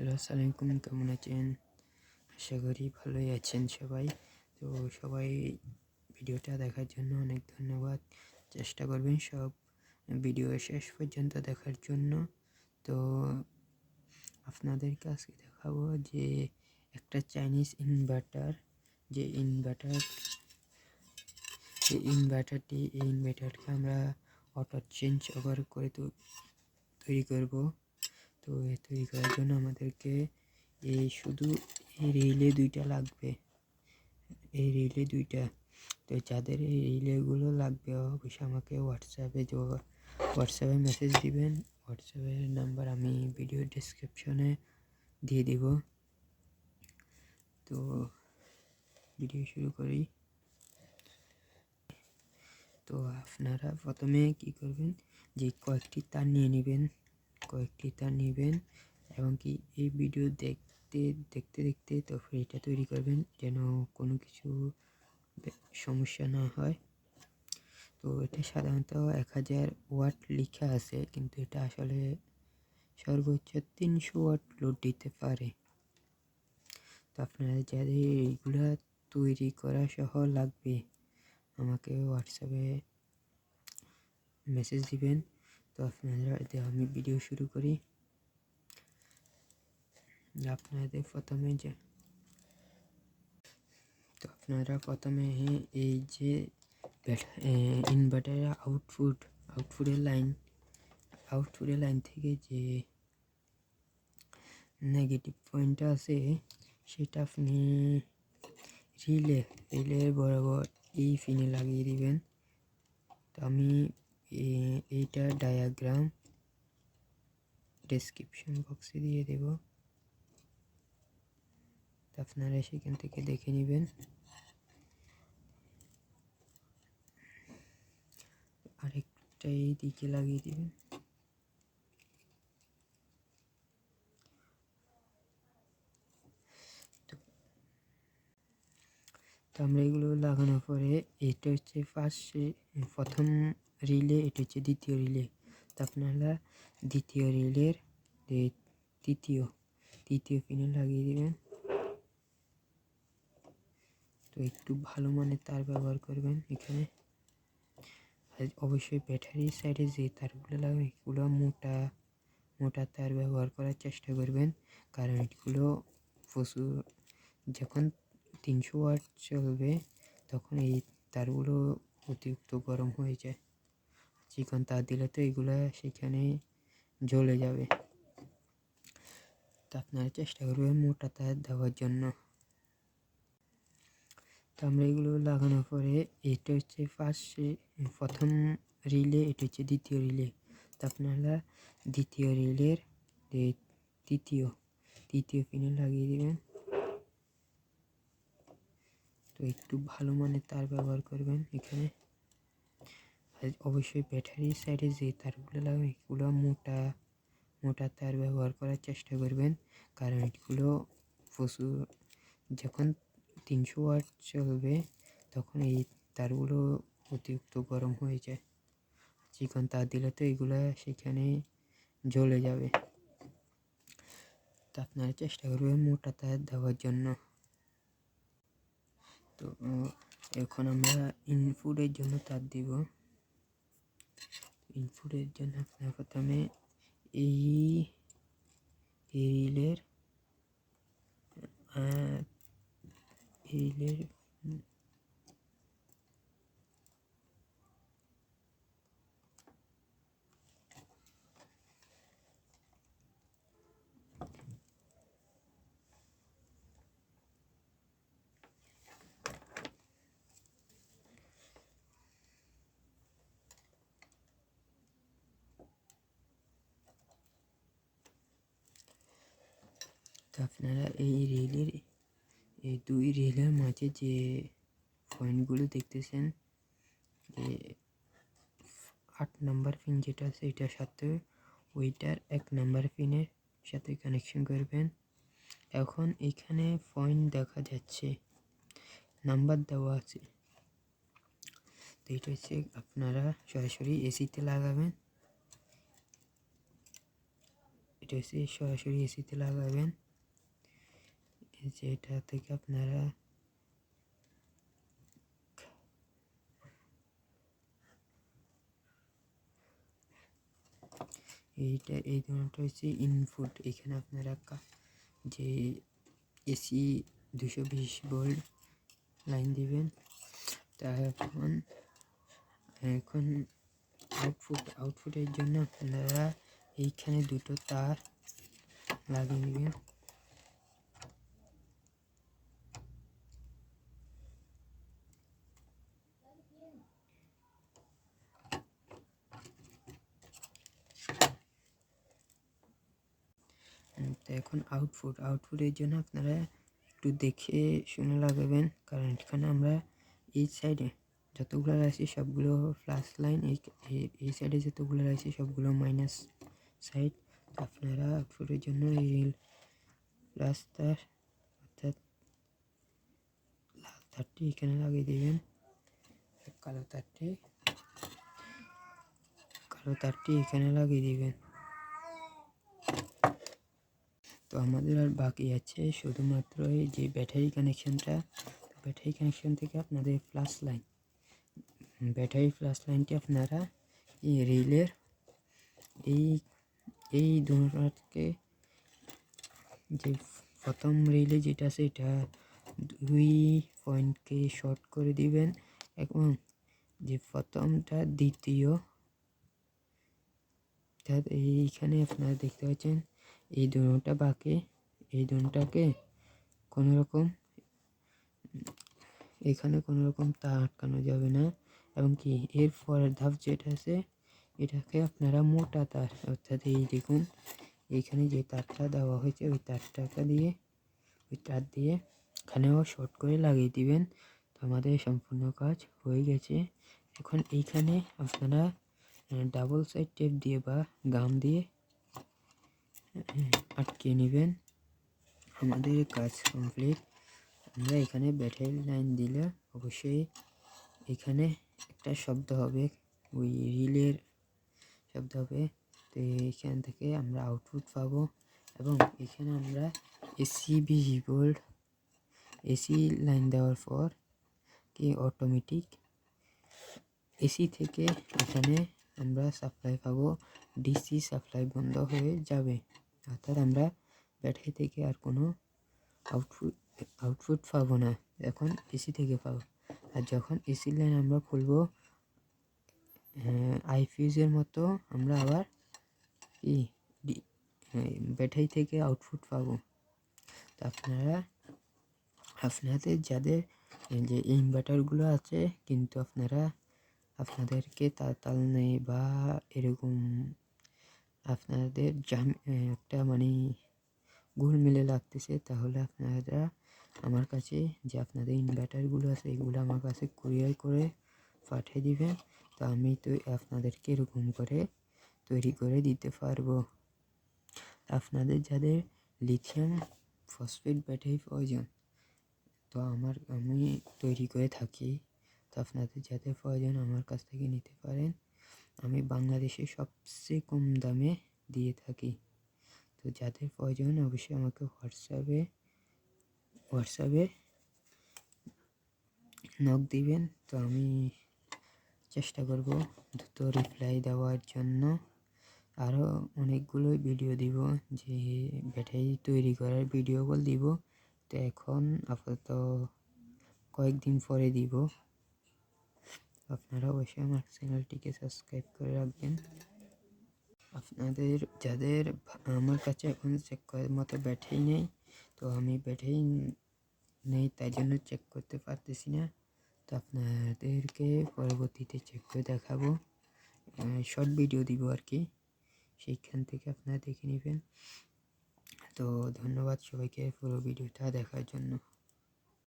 Hello, আসসালামু আলাইকুম। কেমন আছেন? আশা করি ভালোই আছেন সবাই। তো সবাই ভিডিওটা দেখার জন্য অনেক ধন্যবাদ। চেষ্টা করবেন সব ভিডিও শেষ পর্যন্ত দেখার জন্য। তো আপনাদেরকে আজকে দেখাবো যে একটা চাইনিজ ইনভার্টার, যে ইনভার্টারকে আমরা অটো চেঞ্জ ওভার করে তৈরি করব। তো তৈরি করার জন্য আমাদেরকে শুধু এই রিলে দুইটা লাগবে, এই রিলে দুইটা। তো যাদের এই রিলেগুলো লাগবে অবশ্যই আমাকে হোয়াটসঅ্যাপে মেসেজ দিবেন। হোয়াটসঅ্যাপের নাম্বার আমি ভিডিও ডেসক্রিপশনে দিয়ে দিব। তো ভিডিও শুরু করি। তো আপনারা প্রথমে কি করবেন, যে কয়েকটি তার নিয়ে নেবেন এবং কি এই ভিডিও দেখতে দেখতে তো এটা তৈরি করবেন যেন কোনো কিছু সমস্যা না হয়। তো এটা সাধারণত 1000 ওয়াট লেখা আছে, কিন্তু এটা আসলে সর্বোচ্চ 300 ওয়াট লোড দিতে পারে। তো আপনারা যাদের এইগুলা তৈরি করা সহ লাগবে আমাকে হোয়াটসঅ্যাপে মেসেজ দিবেন। তো আপনারা আমি ভিডিও শুরু করি। আপনারা প্রথমে এই যে ইনভার্টারের আউটপুটের লাইন থেকে যে নেগেটিভ পয়েন্টটা আছে সেটা আপনি রিলে বরাবর এই পিনে লাগিয়ে দিবেন। তো আমি এইটা ডায়াগ্রাম ডেসক্রিপশন বক্সে দিয়ে দেব, তো আপনারা সেখান থেকে দেখে নেবেন। আরেকটা এই দিকে লাগিয়ে দিবেন। তো আমরা এগুলো লাগানোর পরে এটা হচ্ছে প্রথম রিলে, এটা হচ্ছে দ্বিতীয় রিলে। তো আপনারা দ্বিতীয় রিলের তৃতীয় পিনে লাগিয়ে দিবেন। তো একটু ভালো মানের তার ব্যবহার করবেন এখানে। অবশ্যই ব্যাটারি সাইডে যে তারগুলো লাগবে এগুলো মোটা তার ব্যবহার করার চেষ্টা করবেন, কারণ এগুলো প্রচুর যখন 300 ওয়াট চলবে তখন এই তারগুলো অতিরিক্ত গরম হয়ে যায়। চিকন তার দিলে তো এগুলো সেখানে জ্বলে যাবে। তো আপনারা চেষ্টা করবেন মোটা তার দেওয়ার জন্য। তো আমরা এগুলো লাগানোর পরে এটা হচ্ছে প্রথম রিলে, এটা হচ্ছে দ্বিতীয় রিলে। তো আপনারা দ্বিতীয় রিলের তৃতীয় পিনে লাগিয়ে দেবেন। তো একটু ভালো মানের তার ব্যবহার করবেন এখানে। অবশ্যই ব্যাটারি সাইডে যে তারগুলো লাগবে এগুলো মোটা তার ব্যবহার করার চেষ্টা করবেন, কারণ এগুলো প্রচুর যখন 300 ওয়াট চলবে তখন এই তারগুলো অতিরিক্ত গরম হয়ে যায়। চিকন তার দিলে তো এগুলো সেখানে জ্বলে যাবে। তো আপনারা চেষ্টা করবেন মোটা তার দেওয়ার জন্য। তো এখন আমরা ইনপুটের জন্য তার দিব। ইনপুটের জন্য আপনারা প্রথমে এই রিলের তো আপনারা এই দুই রিলের মাঝে যে পয়েন্টগুলো দেখতেছেন, যে 8 নাম্বার পিন যেটা আছে এটার সাথে ওইটার 1 নাম্বার পিনের সাথে কানেকশন করবেন। এখন এখানে পয়েন্ট দেখা যাচ্ছে, নাম্বার দেওয়া আছে। তো এটা হচ্ছে আপনারা সরাসরি এসিতে লাগাবেন। এটা হচ্ছে সরাসরি এসিতে লাগাবেন। এই যে এটা থেকে আপনারা এই ধরনটা হচ্ছে ইনপুট। এখানে আপনারা যে এসি 220 ভোল্ট লাইন দিবেন। তা এখন আউটপুটের জন্য আপনারা এইখানে দুটো তার লাগিয়ে নেবেন। তো এখন আউটপুটের জন্য আপনারা একটু দেখে শুনে লাগাবেন, কারণ এখানে আমরা এই সাইডে যতগুলো আছে সবগুলো প্লাস লাইন, এই সাইডে যতগুলো আছে সবগুলো মাইনাস সাইড। আপনারা আউটপুটের জন্য এই প্লাস তার অর্থাৎ লাল তারটি এখানে লাগিয়ে দেবেন, কালো তারটি এখানে লাগিয়ে দেবেন। তো আমাদের আর বাকি আছে শুধুমাত্র এই যে ব্যাটারি কানেকশনটা। ব্যাটারি কানেকশন থেকে আপনাদের ব্যাটারি প্লাস লাইনটি আপনারা এই রিলের এই দুটোকে, যে প্রথম রিলে যেটা আছে এটা 2 পয়েন্টকে শর্ট করে দিবেন, এবং যে প্রথমটা দ্বিতীয় এইখানে আপনারা দেখতে পাচ্ছেন এই দুটোটা বাকি, এই দুটোটাকে কোনোরকম এখানে কোনোরকম তার আটকানো যাবে না। এবং কি এর পরের ধাপ যেটা আছে এটাকে আপনারা মোটা তার, অর্থাৎ এই দেখুন এইখানে যে তারটা দেওয়া হয়েছে ওই তার দিয়ে এখানেও শর্ট করে লাগিয়ে দিবেন। তো আমাদের সম্পূর্ণ কাজ হয়ে গেছে। এখন এইখানে আপনারা ডাবল সাইড টেপ দিয়ে বা গাম দিয়ে আটকে নেবেন। আমাদের কাজ কমপ্লিট। আমরা এখানে ব্যাটারি লাইন দিলে অবশ্যই এখানে একটা শব্দ হবে, ওই রিলের শব্দ হবে। তো এইখান থেকে আমরা আউটপুট পাবো, এবং এখানে আমরা এসি 20 ভোল্ট এসি লাইন দেওয়ার পর কি অটোমেটিক এসি থেকে এখানে আমরা সাপ্লাই পাবো, ডিসি সাপ্লাই বন্ধ হয়ে যাবে। অর্থাৎ আমরা ব্যাটারি থেকে আর কোনো আউটপুট পাবো না, এখন এসি থেকে পাবো। আর যখন এসি লাইন আমরা খুলবো আইফিউজের মতো আমরা আবার ব্যাটারি থেকে আউটপুট পাবো। তো আপনাদের যাদের যে ইনভার্টারগুলো আছে কিন্তু আপনাদেরকে তাল নেই বা এরকম আপনাদের একটা মানে গোলমেলে লাগতেছে, তাহলে আপনারা আমার কাছে যে আপনাদের ইনভার্টারগুলো আছে এগুলো আমার কাছে কুরিয়ার করে পাঠিয়ে দিবেন। তো আমি তো আপনাদেরকে এরকম করে তৈরি করে দিতে পারবো। আপনাদের যাদের লিথিয়াম ফসফেট ব্যাটারি প্রয়োজন তো আমি তৈরি করে থাকি। তো আপনাদের যাদের প্রয়োজন আমার কাছ থেকে নিতে পারেন। আমি বাংলাদেশে সবচেয়ে কম দামে দিয়ে থাকি। তো যাদের প্রয়োজন অবশ্যই আমাকে হোয়াটসঅ্যাপে নক দিবেন। তো আমি চেষ্টা করব দ্রুত রিপ্লাই দেওয়ার জন্য। আরও অনেকগুলো ভিডিও দিব, যে ব্যাটারি তৈরি করার ভিডিওগুলো দিব। তো এখন আপাতত কয়েকদিন পরে দিব। আপনারা অবশ্যই আমার চ্যানেলটিকে সাবস্ক্রাইব করে রাখবেন। আপনাদের যাদের আমার কাছে এখন চেক করার মতো ব্যাটারি নেই, তো আমি ব্যাটারি নেই তাই জন্য চেক করতে পারতেছি না। তো আপনাদেরকে পরবর্তীতে চেক করে দেখাবো, শর্ট ভিডিও দিব আর কি, সেইখান থেকে আপনারা দেখে নেবেন। তো ধন্যবাদ সবাইকে পুরো ভিডিওটা দেখার জন্য।